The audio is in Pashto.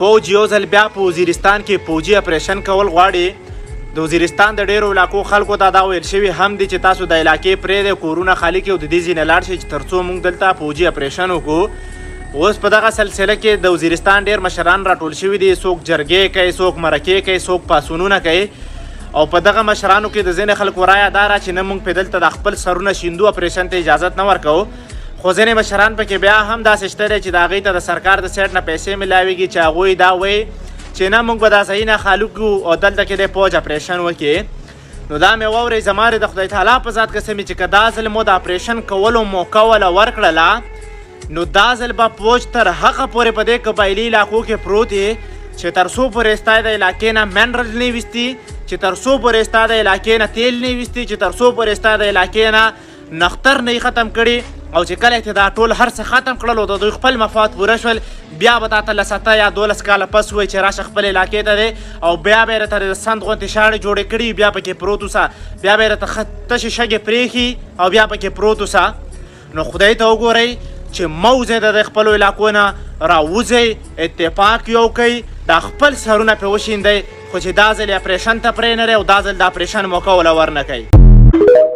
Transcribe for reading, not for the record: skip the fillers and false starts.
فوج یو ځل بیا په وزیرستان کې فوجي اپریشن کول غواړي. د وزیرستان د ډیرو علاقو خلکو ته دا ویل شوي هم دي چې تاسو د علاقې پرېږدئ، کورونه خالي کړئ او د دې ځای نه لاړ شئ چې تر څو موږ دلته فوجي اپریشن وکړو. اوس په دغه سلسله کې د وزیرستان ډیر مشران راټول شوي دي، څوک جرګې کوي، څوک مرکې کوي، څوک پاڅونونه کوي. او په دغه مشرانو کې د ځینې خلکو رایه دا ده چې نه موږ په دلته د خپل سرونه شیندو، اپریشن ته اجازت نه ورکوو. خو ځینې مشران پکې بیا هم داسې شته دی چې د هغوی ته د سرکار د سایډ نه پیسې میلاویږي چې هغوی دا وایي چې نه موږ به دا ځایونه نه خالي کړو او دلته کې د فوج اپریشن وکړي. نو دا مې واورئ زما د خدای تعالی په ذات قسم چې که دا ځل مو د اپریشن کولو موقع وله ورکړله نو دا ځل به فوج تر هغه پورې په دې قبایلي علاقو کې پروت یې چې تر څو پورې ستا د علاقې نه منرل نه ویستي، چې تر څو پورې ستا د علاقې نه تیل نه ویستي، چې تر څو پورې ستا د علاقې نه نختر نه ختم کړي. او چې کله چې دا ټول هر څه ختم کړل او د دوی خپل مفاد پوره شول، بیا به تا ته له 7 یا 12 کاله پس وایي چې راشه خپل علاقې ته دی او بیا به یې راته د سند غوندې شاړې جوړې کړي، بیا پکې پروت اوسه، بیا به یې راته تشې شګې پرېښي او بیا پکې پروت اوسه. نو خدای ته وګورئ چې موز یې د خپلو علاقو نه راوځئ، اتفاق یو کوئ، دا خپل سرونه پرې وشیندئ، خو چې دا ځل یې اپریشن ته پرېنړئ او دا ځل د اپریشن موقع وله ورنه کوئ.